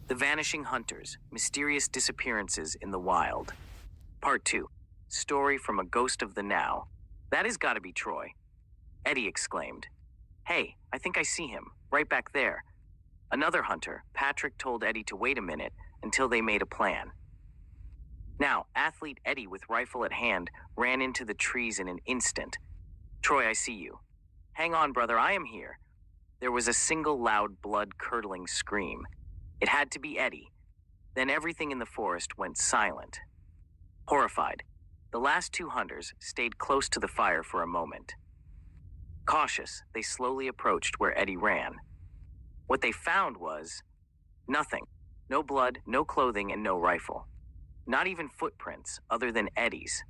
The Vanishing Hunters, Mysterious Disappearances in the Wild. Part 2. Story from a Ghost of the Now. That has got to be Troy. Eddie exclaimed. Hey, I think I see him, right back there. Another hunter, Patrick, told Eddie to wait a minute until they made a plan. Now, athlete Eddie, with rifle at hand, ran into the trees in an instant. Troy, I see you. Hang on, brother, I am here. There was a single loud, blood-curdling scream. It had to be Eddie. Then everything in the forest went silent. Horrified, the last two hunters stayed close to the fire for a moment. Cautious, they slowly approached where Eddie ran. What they found was nothing. No blood, no clothing, and no rifle. Not even footprints other than Eddie's.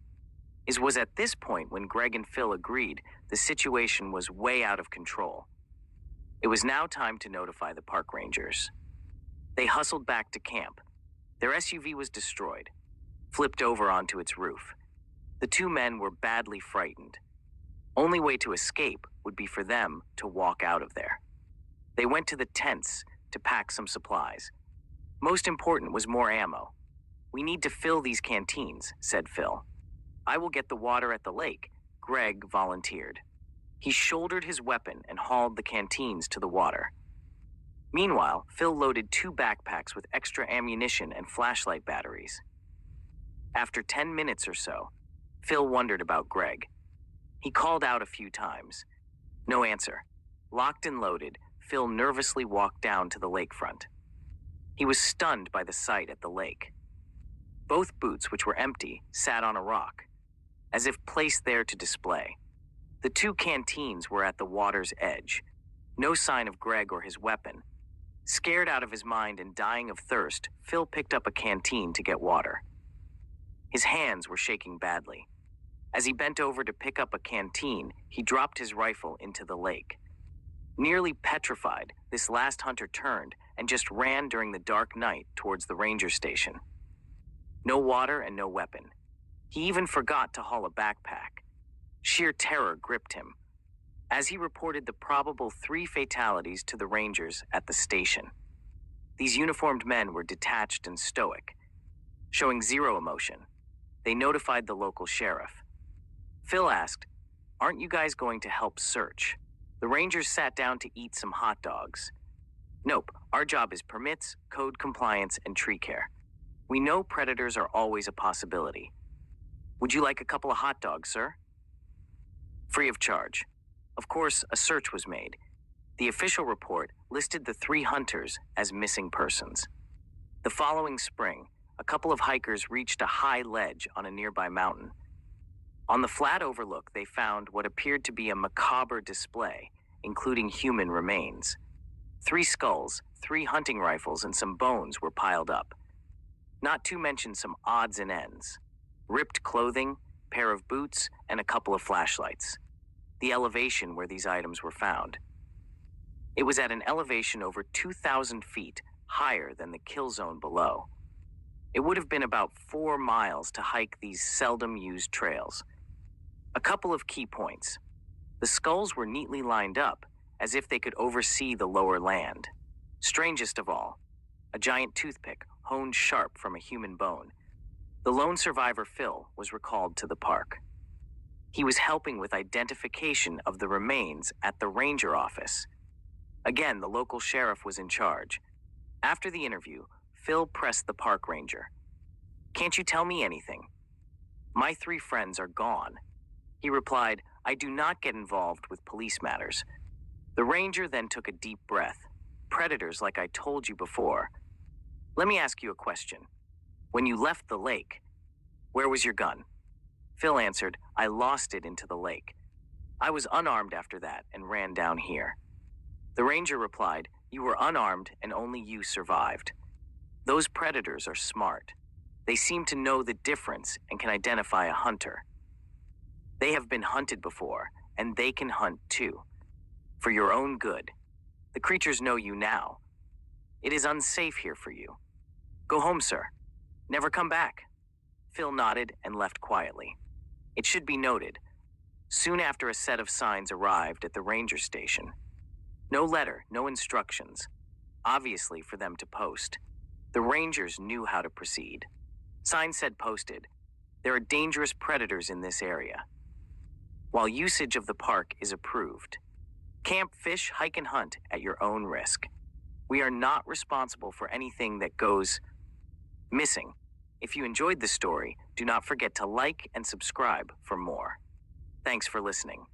It was at this point when Greg and Phil agreed the situation was way out of control. It was now time to notify the park rangers. They hustled back to camp. Their SUV was destroyed, flipped over onto its roof. The two men were badly frightened. Only way to escape would be for them to walk out of there. They went to the tents to pack some supplies. Most important was more ammo. We need to fill these canteens, said Phil. I will get the water at the lake, Greg volunteered. He shouldered his weapon and hauled the canteens to the water. Meanwhile, Phil loaded 2 backpacks with extra ammunition and flashlight batteries. After 10 minutes or so, Phil wondered about Greg. He called out a few times. No answer. Locked and loaded, Phil nervously walked down to the lakefront. He was stunned by the sight at the lake. Both boots, which were empty, sat on a rock, as if placed there to display. The 2 canteens were at the water's edge. No sign of Greg or his weapon. Scared out of his mind and dying of thirst, Phil picked up a canteen to get water. His hands were shaking badly. As he bent over to pick up a canteen, he dropped his rifle into the lake. Nearly petrified, this last hunter turned and just ran during the dark night towards the ranger station. No water and no weapon. He even forgot to haul a backpack. Sheer terror gripped him, as he reported the probable 3 fatalities to the rangers at the station. These uniformed men were detached and stoic, showing zero emotion. They notified the local sheriff. Phil asked, "Aren't you guys going to help search?" The rangers sat down to eat some hot dogs. "Nope, our job is permits, code compliance, and tree care. We know predators are always a possibility. Would you like a couple of hot dogs, sir?" Free of charge. Of course, a search was made. The official report listed the 3 hunters as missing persons. The following spring, a couple of hikers reached a high ledge on a nearby mountain. On the flat overlook, they found what appeared to be a macabre display, including human remains. 3 skulls, 3 hunting rifles, and some bones were piled up. Not to mention some odds and ends. Ripped clothing, pair of boots, and a couple of flashlights. The elevation where these items were found. It was at an elevation over 2,000 feet higher than the kill zone below. It would have been about 4 miles to hike these seldom used trails. A couple of key points. The skulls were neatly lined up, as if they could oversee the lower land. Strangest of all, a giant toothpick honed sharp from a human bone. The lone survivor, Phil, was recalled to the park. He was helping with identification of the remains at the ranger office. Again, the local sheriff was in charge. After the interview, Phil pressed the park ranger. "Can't you tell me anything?" "My 3 friends are gone." He replied, "I do not get involved with police matters." The ranger then took a deep breath. "Predators, like I told you before. Let me ask you a question. When you left the lake, where was your gun?" Phil answered, "I lost it into the lake. I was unarmed after that and ran down here." The ranger replied, "You were unarmed and only you survived. Those predators are smart. They seem to know the difference and can identify a hunter. They have been hunted before, and they can hunt too. For your own good. The creatures know you now. It is unsafe here for you. Go home, sir. Never come back." Phil nodded and left quietly. It should be noted, soon after a set of signs arrived at the ranger station. No letter, no instructions, obviously for them to post. The rangers knew how to proceed. Sign said posted, "There are dangerous predators in this area," while usage of the park is approved. Camp, fish, hike, and hunt at your own risk. We are not responsible for anything that goes missing. If you enjoyed this story, do not forget to like and subscribe for more. Thanks for listening.